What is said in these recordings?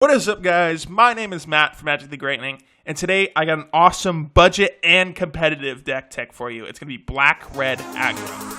What is up, guys? My name is Matt from Magic the Greatening, and today I got an awesome budget and competitive deck tech for you. It's going to be black-red aggro.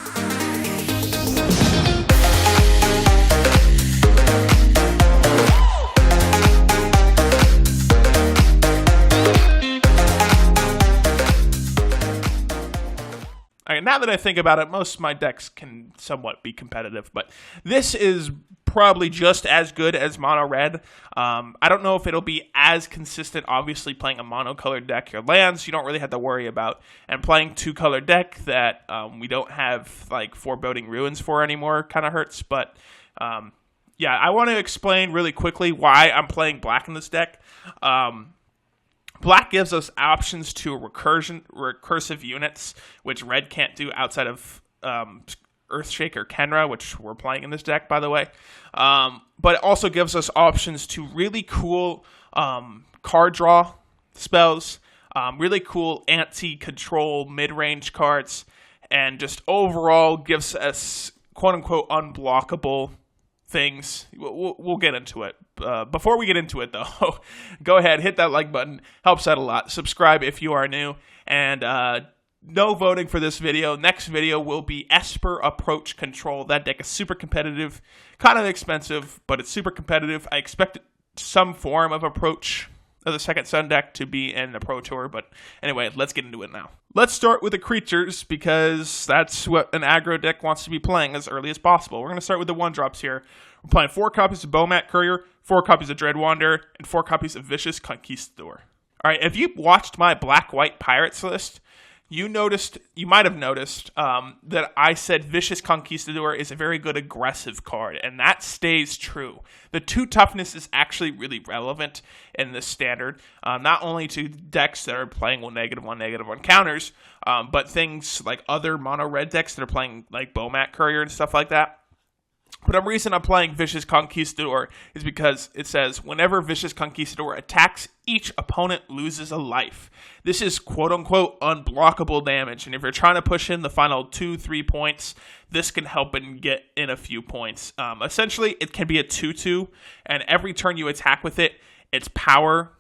Now that I think about it, most of my decks can somewhat be competitive, but this is probably just as good as mono red. I don't know if it'll be as consistent. Obviously, playing a monocolored deck, your lands you don't really have to worry about, and playing two-color deck that we don't have like Foreboding Ruins for anymore kind of hurts. But yeah, I want to explain really quickly why I'm playing black in this deck. Black gives us options to recursive units, which red can't do outside of Earthshaker Khenra, which we're playing in this deck, by the way. But it also gives us options to really cool card draw spells, really cool anti-control mid-range cards, and just overall gives us quote-unquote unblockable things. We'll get into it. Before we get into it, though, go ahead, hit that like button. Helps out a lot. Subscribe if you are new. And no voting for this video. Next video will be Esper Approach Control. That deck is super competitive. Kind of expensive, but it's super competitive. I expect some form of approach of the Second Sun deck to be in the Pro Tour. But anyway, let's get into it now. Let's start with the creatures, because that's what an aggro deck wants to be playing as early as possible. We're going to start with the 1-drops here. We're playing 4 copies of Bomat Courier, 4 copies of Dreadwander, and 4 copies of Vicious Conquistador. Alright, if you watched my Black-White Pirates list, you might have noticed that I said Vicious Conquistador is a very good aggressive card, and that stays true. The 2 toughness is actually really relevant in this standard, not only to decks that are playing -1/-1 counters, but things like other mono-red decks that are playing like Bomat Courier and stuff like that. But the reason I'm playing Vicious Conquistador is because it says, whenever Vicious Conquistador attacks, each opponent loses a life. This is quote-unquote unblockable damage, and if you're trying to push in the final 2-3 points, this can help and get in a few points. Essentially, it can be a 2-2, and every turn you attack with it, its power,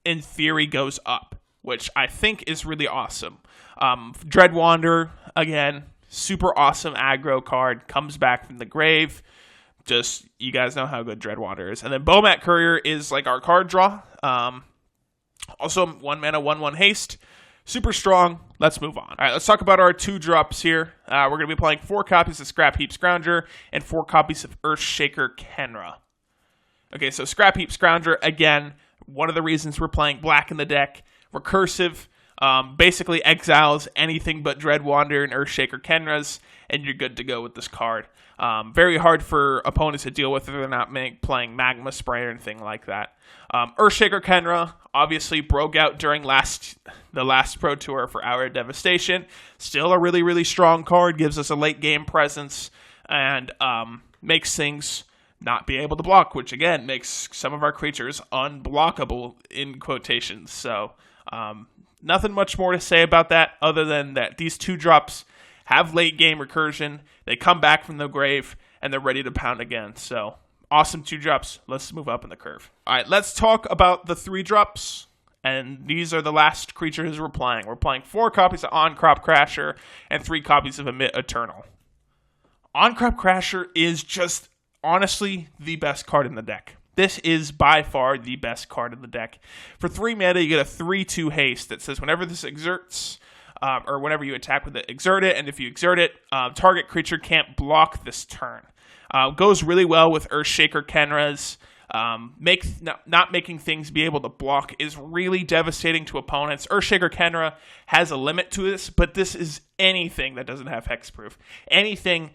in theory, goes up, which I think is really awesome. Dreadwander, again, super awesome aggro card, comes back from the grave. Just, you guys know how good Dreadwander is. And then Bomat Courier is like our card draw. Also, 1 mana, 1/1 haste. Super strong. Let's move on. All right, let's talk about our 2-drops here. We're going to be playing 4 copies of Scrap Heap Scrounger and 4 copies of Earthshaker Khenra. Okay, so Scrap Heap Scrounger, again, one of the reasons we're playing black in the deck. Recursive. Basically exiles anything but Dreadwander and Earthshaker Khenras, and you're good to go with this card. Very hard for opponents to deal with if they're not playing Magma Spray or anything like that. Earthshaker Khenra obviously broke out during the last Pro Tour for Hour of Devastation. Still a really, really strong card, gives us a late game presence, and makes things not be able to block, which again makes some of our creatures unblockable in quotations. So, nothing much more to say about that other than that these 2-drops have late game recursion. They come back from the grave and they're ready to pound again. So awesome 2-drops. Let's move up in the curve. All right, let's talk about the 3-drops. And these are the last creatures we're playing. We're playing 4 copies of On-Crop Crasher and 3 copies of Emit Eternal. On-Crop Crasher is just honestly the best card in the deck. This is by far the best card in the deck. For 3 mana, you get a 3/2 haste that says whenever this exerts, or whenever you attack with it, exert it, and if you exert it, target creature can't block this turn. Goes really well with Earthshaker Khenras. Not making things be able to block is really devastating to opponents. Earthshaker Khenra has a limit to this, but this is anything that doesn't have hexproof. Anything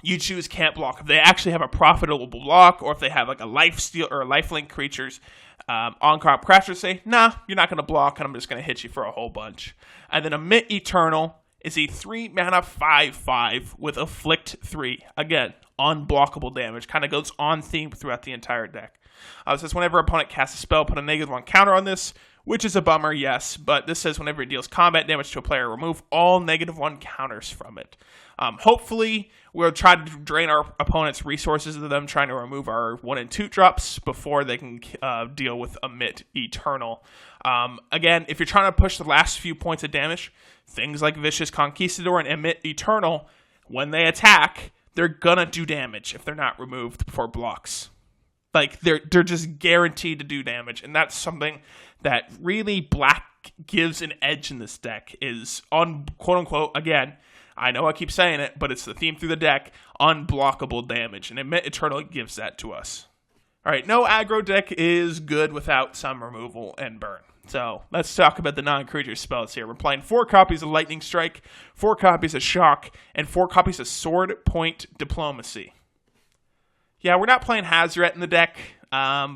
you choose can't block. If they actually have a profitable block, or if they have like a lifesteal or a lifelink creatures, On-Crop Crasher say, nah, you're not going to block, and I'm just going to hit you for a whole bunch. And then Emit Eternal is a 3 mana 5/5 with Afflict 3. Again, unblockable damage. Kind of goes on theme throughout the entire deck. It says whenever opponent casts a spell, put a -1 counter on this, which is a bummer, yes. But this says whenever it deals combat damage to a player, remove all -1 counters from it. Hopefully, we'll try to drain our opponent's resources of them trying to remove our 1 and 2 drops before they can deal with Emit Eternal. Again, if you're trying to push the last few points of damage, things like Vicious Conquistador and Emit Eternal, when they attack, they're gonna do damage if they're not removed for blocks. Like, they're just guaranteed to do damage, and that's something that really Black gives an edge in this deck, is on, quote-unquote, again, I know I keep saying it, but it's the theme through the deck, unblockable damage, and Emit Eternal gives that to us. Alright, no aggro deck is good without some removal and burn. So, let's talk about the non-creature spells here. We're playing 4 copies of Lightning Strike, 4 copies of Shock, and 4 copies of Sword Point Diplomacy. Yeah, we're not playing Hazoret in the deck,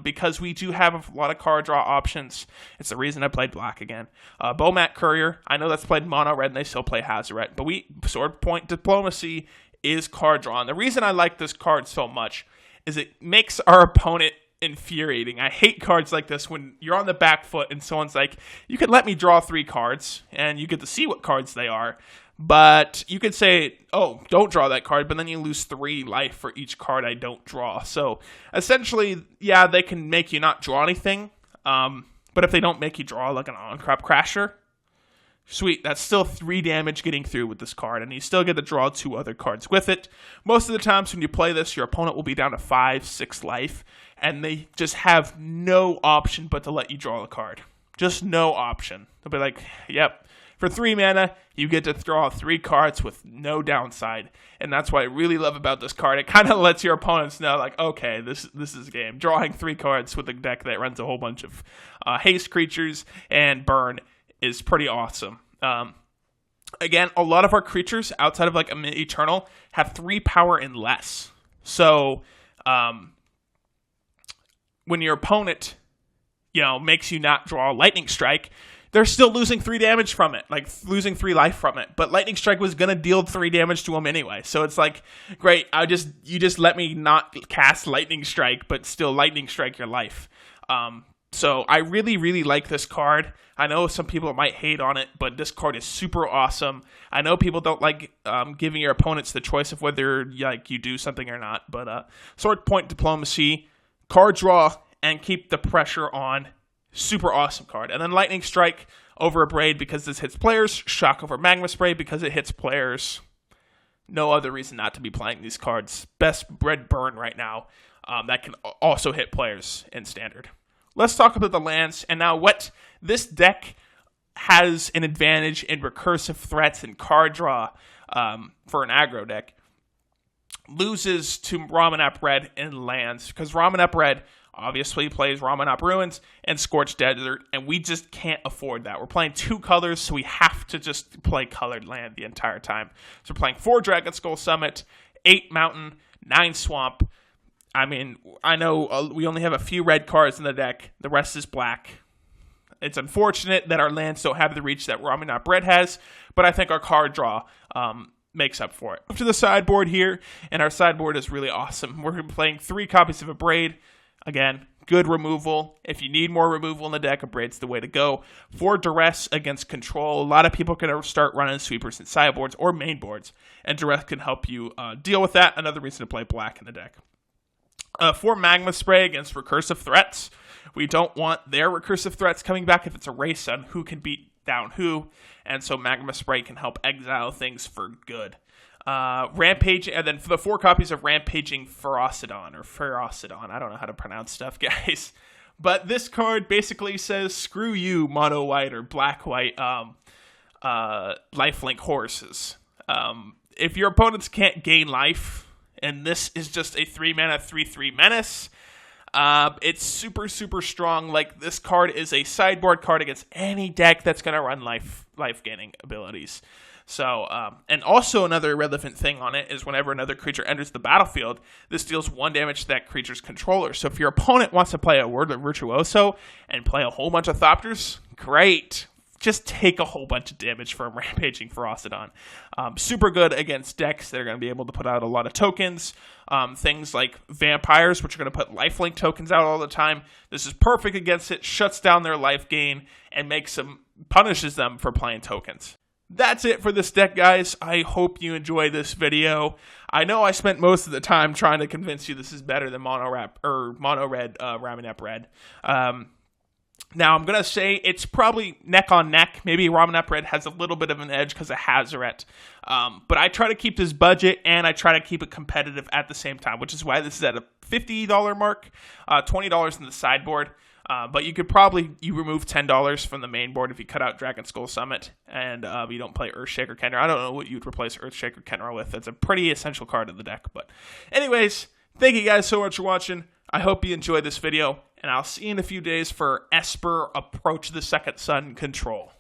because we do have a lot of card draw options. It's the reason I played Black again. Bowmat Courier, I know that's played mono red and they still play Hazoret, but Sword Point Diplomacy is card draw. And the reason I like this card so much is it makes our opponent infuriating. I hate cards like this when you're on the back foot and someone's like, you could let me draw 3 cards, and you get to see what cards they are. But you could say, oh, don't draw that card, but then you lose 3 life for each card I don't draw. So, essentially, yeah, they can make you not draw anything. But if they don't make you draw like an on-crop Crasher, sweet, that's still 3 damage getting through with this card, and you still get to draw 2 other cards with it. Most of the times when you play this, your opponent will be down to 5, 6 life, and they just have no option but to let you draw a card. Just no option. They'll be like, yep. For 3 mana, you get to draw 3 cards with no downside, and that's what I really love about this card. It kind of lets your opponents know, like, okay, this is a game. Drawing 3 cards with a deck that runs a whole bunch of haste creatures and burn is pretty awesome. Again, a lot of our creatures outside of like Eternal have 3 power and less. So when your opponent, makes you not draw Lightning Strike, they're still losing 3 damage from it, like losing 3 life from it. But Lightning Strike was gonna deal 3 damage to them anyway, so it's like, great. You just let me not cast Lightning Strike, but still Lightning Strike your life. So I really, really like this card. I know some people might hate on it, but this card is super awesome. I know people don't like giving your opponents the choice of whether you do something or not, but Sword Point Diplomacy, card draw, and keep the pressure on. Super awesome card. And then Lightning Strike over Abrade because this hits players. Shock over Magma Spray because it hits players. No other reason not to be playing these cards. Best red burn right now that can also hit players in Standard. Let's talk about the lands. And now what this deck has an advantage in recursive threats and card draw for an aggro deck. Loses to Ramanap Red in lands. Because Ramanap Red obviously plays Ramanap Ruins and Scorched Desert, and we just can't afford that. We're playing 2 colors, so we have to just play colored land the entire time. So we're playing 4 Dragonskull Summit, 8 Mountain, 9 Swamp. I mean, I know we only have a few red cards in the deck. The rest is black. It's unfortunate that our lands don't have the reach that Ramanap Red has, but I think our card draw makes up for it. Up to the sideboard here, and our sideboard is really awesome. We're playing 3 copies of Abrade. Again, good removal. If you need more removal in the deck, Abrade's the way to go. 4 Duress against Control. A lot of people can start running sweepers in sideboards or main boards, and Duress can help you deal with that. Another reason to play black in the deck. 4 Magma Spray against recursive threats. We don't want their recursive threats coming back if it's a race on who can beat down who, and so Magma Spray can help exile things for good. Rampage, and then for the 4 copies of Rampaging Ferocidon, or Ferocidon, I don't know how to pronounce stuff, guys. But this card basically says, screw you, mono-white or black-white lifelink horses. If your opponents can't gain life, and this is just a 3-mana, 3/3 menace, it's super, super strong. Like, this card is a sideboard card against any deck that's going to run life-gaining abilities. So, and also another relevant thing on it is whenever another creature enters the battlefield, this deals 1 damage to that creature's controller. So if your opponent wants to play a Word of Virtuoso and play a whole bunch of Thopters, great. just take a whole bunch of damage from Rampaging Ferocidon. Super good against decks that are going to be able to put out a lot of tokens. Things like vampires, which are going to put lifelink tokens out all the time. This is perfect against it, shuts down their life gain, and punishes them for playing tokens. That's it for this deck, guys. I hope you enjoyed this video. I know I spent most of the time trying to convince you this is better than mono red Ramunap Red. Now, I'm going to say it's probably neck on neck. Maybe Ramunap Red has a little bit of an edge because of Hazoret. But I try to keep this budget, and I try to keep it competitive at the same time, which is why this is at a $50 mark, $20 in the sideboard. But you could you remove $10 from the main board if you cut out Dragonskull Summit, and you don't play Earthshaker Khenra. I don't know what you'd replace Earthshaker Khenra with. It's a pretty essential card in the deck. But anyways, thank you guys so much for watching. I hope you enjoyed this video, and I'll see you in a few days for Esper Approach the Second Sun Control.